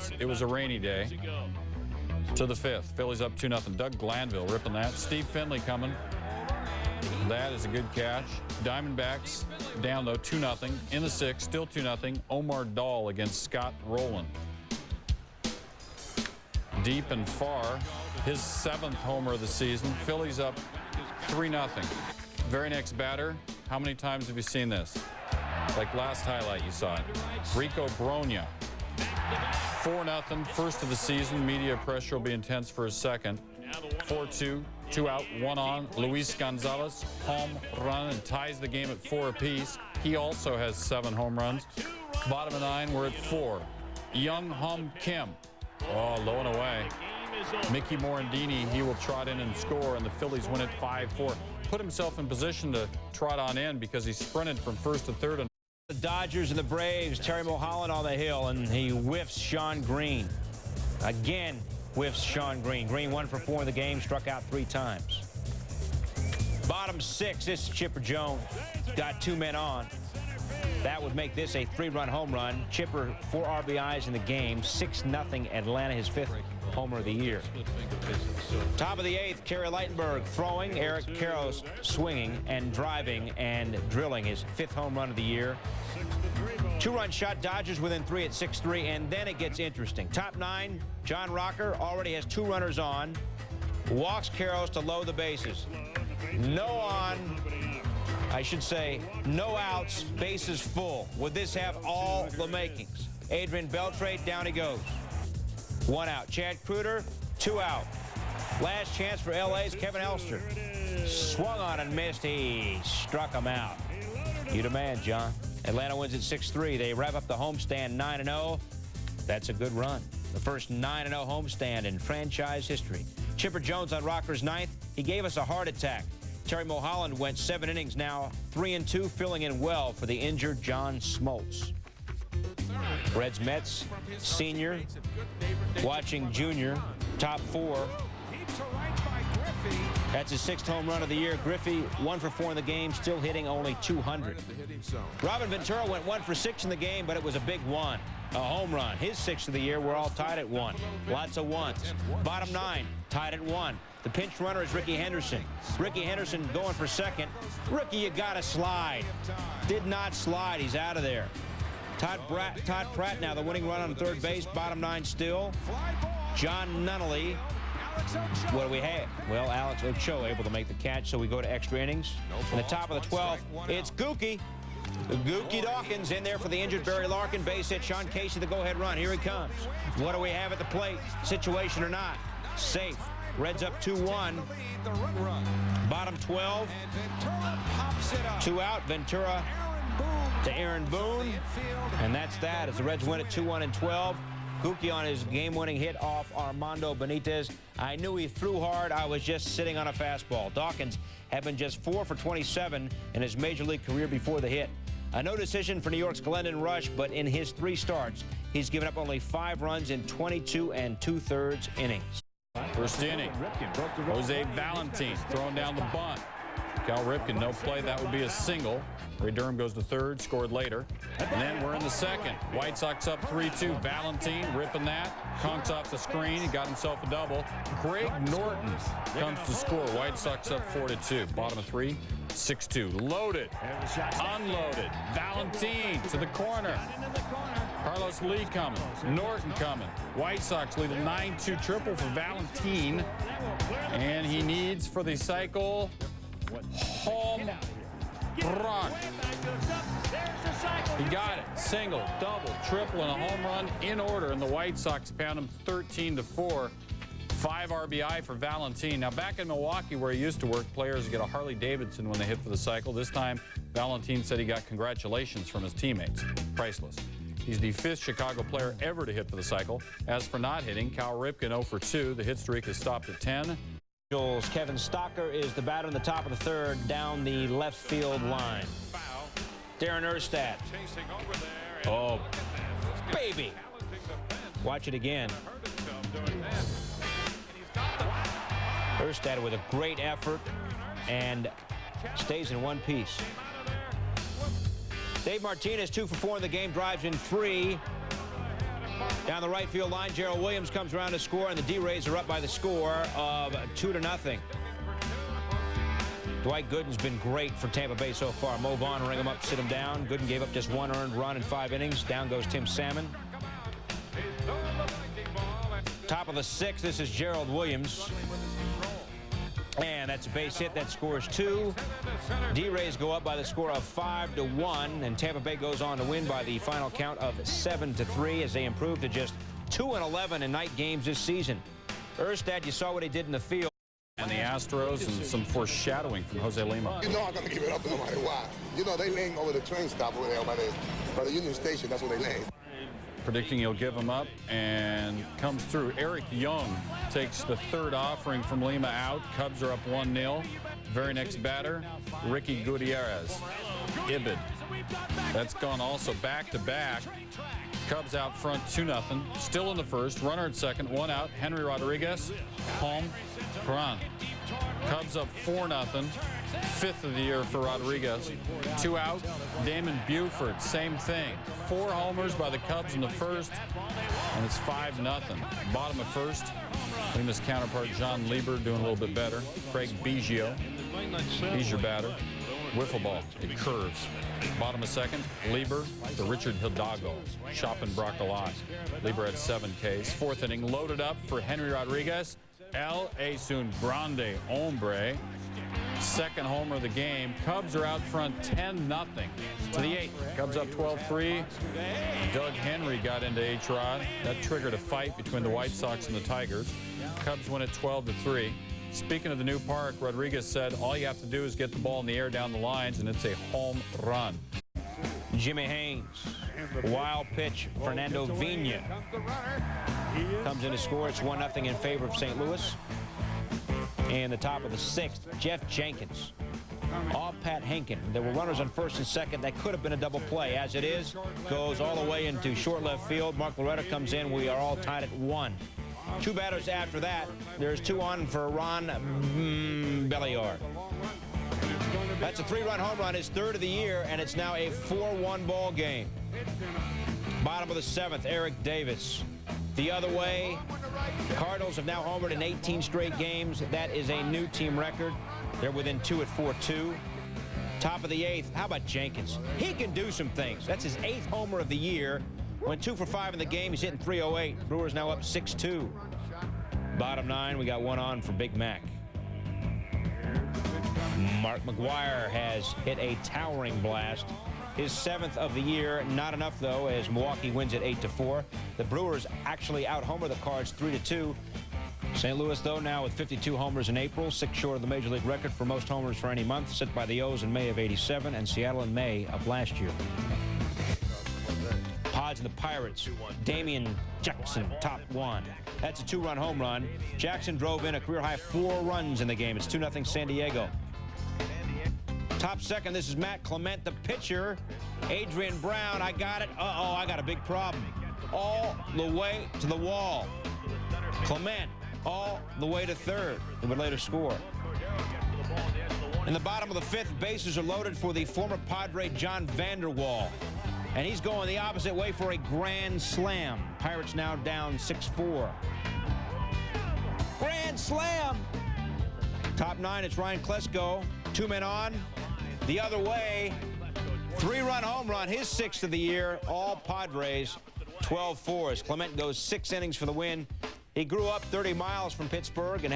Phillies. It was a rainy day. To the 5th. Phillies up 2-0. Doug Glanville ripping that. Steve Finley coming. That is a good catch. Diamondbacks down, though, 2-0. In the 6th, still 2-0. Omar Dahl against Scott Rowland. Deep and far. His 7th homer of the season. Phillies up 3-0. Very next batter. How many times have you seen this? Like last highlight you saw it. Rico Brogna. 4-0. First of the season. Media pressure will be intense for his second. 4-2. 2 out, 1 on. Luis Gonzalez, home run, and ties the game at 4 apiece. He also has 7 home runs. Bottom of 9, we're at 4. Young Hum Kim. Oh, low and away. Mickey Morandini, he will trot in and score, and the Phillies win it 5-4. Put himself in position to trot on in because he sprinted from first to third. The Dodgers and the Braves, Terry Mulholland on the hill, and he whiffs Sean Green. Again, whiffs Sean Green. Green 1 for 4 in the game, struck out 3 times. Bottom 6, this is Chipper Jones. Got 2 men on. That would make this a 3-run home run. Chipper, 4 RBIs in the game, 6-0 Atlanta, his 5th homer of the year. Top of the 8th, Kerry Ligtenberg throwing, Eric Karros swinging and driving and drilling his 5th home run of the year. 2-run shot, Dodgers within 3 at 6-3, and then it gets interesting. Top 9, John Rocker already has 2 runners on, walks Karros to load the bases. No on, I should say, no outs, bases full. Would this have all the makings? Adrian Beltre, down he goes. 1 out. Chad Kreuter, 2 out. Last chance for LA's Kevin Elster. Swung on and missed. He struck him out. You demand, John. Atlanta wins at 6-3. They wrap up the homestand 9-0. That's a good run. The first 9-0 homestand in franchise history. Chipper Jones on Rocker's 9th. He gave us a heart attack. Terry Mulholland went 7 innings now, 3-2, filling in well for the injured John Smoltz. Reds Mets, senior, watching junior, top 4. That's his 6th home run of the year. Griffey 1 for 4 in the game, still hitting only 200. Robin Ventura went 1 for 6 in the game, but it was a big 1. A home run. His 6th of the year. We're all tied at 1. Lots of 1s. Bottom 9, tied at 1. The pinch runner is Ricky Henderson. Ricky Henderson going for 2nd. Ricky, you got to slide. Did not slide. He's out of there. Todd Pratt now the winning run on 3rd base. Bottom 9 still. John Nunnally. What do we have? Well, Alex Ochoa able to make the catch, so we go to extra innings. In the top of the 12th, it's Gookie. Gookie Dawkins in there for the injured Barry Larkin. Base hit. Sean Casey, the go-ahead run. Here he comes. What do we have at the plate? Situation or not? Safe. Reds up 2-1. Bottom 12. 2 out. Ventura to Aaron Boone. And that's that as the Reds win at 2-1 and 12. Gookie on his game-winning hit off Armando Benitez. I knew he threw hard. I was just sitting on a fastball. Dawkins had been just 4 for 27 in his major league career before the hit. A no decision for New York's Glendon Rush, but in his 3 starts, he's given up only 5 runs in 22 2/3 innings. First inning, Jose Valentin throwing down the bunt. Cal Ripken, no play. That would be a single. Ray Durham goes to 3rd, scored later. And then we're in the 2nd. White Sox up 3-2. Valentin ripping that. Conks off the screen. He got himself a double. Greg Norton comes to score. White Sox up 4-2. Bottom of 3, 6-2. Loaded. Unloaded. Valentin to the corner. Carlos Lee coming. Norton coming. White Sox lead a 9-2 triple for Valentin. And he needs for the cycle home run. He got it. Single, double, triple, and a home run in order. And the White Sox pound him 13-4. 5 RBI for Valentin. Now, back in Milwaukee, where he used to work, players get a Harley-Davidson when they hit for the cycle. This time, Valentin said he got congratulations from his teammates. Priceless. He's the 5th Chicago player ever to hit for the cycle. As for not hitting, Cal Ripken 0 for 2. The hit streak has stopped at 10. Kevin Stocker is the batter in the top of the 3rd down the left field line. Darren Erstad. Oh, baby. Watch it again. Erstad with a great effort and stays in one piece. Dave Martinez 2 for 4 in the game, drives in 3. Down the right field line, Gerald Williams comes around to score, and the D-Rays are up by the score of 2-0. Dwight Gooden's been great for Tampa Bay so far. Mo Vaughn ring him up, sit him down. Gooden gave up just 1 earned run in 5 innings. Down goes Tim Salmon. Top of the 6th, this is Gerald Williams. And that's a base hit. That scores 2. D-Rays go up by the score of 5-1, and Tampa Bay goes on to win by the final count of 7-3 as they improve to just 2-11 in night games this season. Erstad, you saw what he did in the field. And the Astros, and some foreshadowing from Jose Lima. You know I'm going to give it up no matter what. You know, they laying over the train stop over there by the Union Station. That's where they laying. Predicting he'll give him up, and comes through. Eric Young takes the 3rd offering from Lima out. Cubs are up 1-0. Very next batter, Ricky Gutierrez. Ibid. That's gone also back-to-back. Cubs out front 2-0. Still in the 1st. Runner at 2nd. 1 out. Henry Rodriguez. Home run. Cubs up 4-0. 5th of the year for Rodriguez. 2 out. Damon Buford, same thing. 4 homers by the Cubs in the 1st, and it's 5-0. Bottom of 1st, Lima's counterpart John Lieber doing a little bit better. Craig Biggio. He's your batter. Wiffle ball. It curves. Bottom of 2nd, Lieber to Richard Hidalgo. Chopping Brock a lot. Lieber had 7 Ks. 4th inning, loaded up for Henry Rodriguez. El Asun Grande Hombre. 2nd homer of the game. Cubs are out front 10-0 to the 8th. Cubs up 12-3. Doug Henry got into H-Rod. That triggered a fight between the White Sox and the Tigers. Cubs win it 12-3. Speaking of the new park, Rodriguez said all you have to do is get the ball in the air down the lines, and it's a home run. Jimmy Haynes. Wild pitch. Fernando Vina comes in to score. It's 1-0 in favor of St. Louis. And the top of the 6th, Jeff Jenkins. Off Pat Henkin. There were runners on 1st and 2nd. That could have been a double play. As it is, goes all the way into short left field. Mark Loretta comes in. We are all tied at 1. 2 batters after that. There's 2 on for Ron Belliard. That's a 3-run home run, his 3rd of the year, and it's now a 4-1 ball game. Bottom of the 7th, Eric Davis. The other way, the Cardinals have now homered in 18 straight games. That is a new team record. They're within 2 at 4-2. Top of the 8th, how about Jenkins? He can do some things. That's his 8th homer of the year. Went 2 for 5 in the game. He's hitting .308. Brewers now up 6-2. Bottom 9, we got 1 on for Big Mac. Mark McGwire has hit a towering blast. His 7th of the year. Not enough, though, as Milwaukee wins it 8-4. The Brewers actually out-homer the Cards 3-2. St. Louis, though, now with 52 homers in April, 6 short of the Major League record for most homers for any month, set by the O's in May of '87 and Seattle in May of last year. Pods and the Pirates. Damian Jackson, top 1. That's a 2-run home run. Jackson drove in a career-high 4 runs in the game. It's 2-0 San Diego. Top 2nd, this is Matt Clement, the pitcher. Adrian Brown, I got it. Uh-oh, I got a big problem. All the way to the wall. Clement, all the way to 3rd. He would later score. In the bottom of the 5th, bases are loaded for the former Padre John Vanderwall. And he's going the opposite way for a grand slam. Pirates now down 6-4. Grand slam! Top 9, it's Ryan Klesko. 2 men on. The other way, 3-run home run, his 6th of the year. All Padres, 12-4 as Clement goes 6 innings for the win. He grew up 30 miles from Pittsburgh and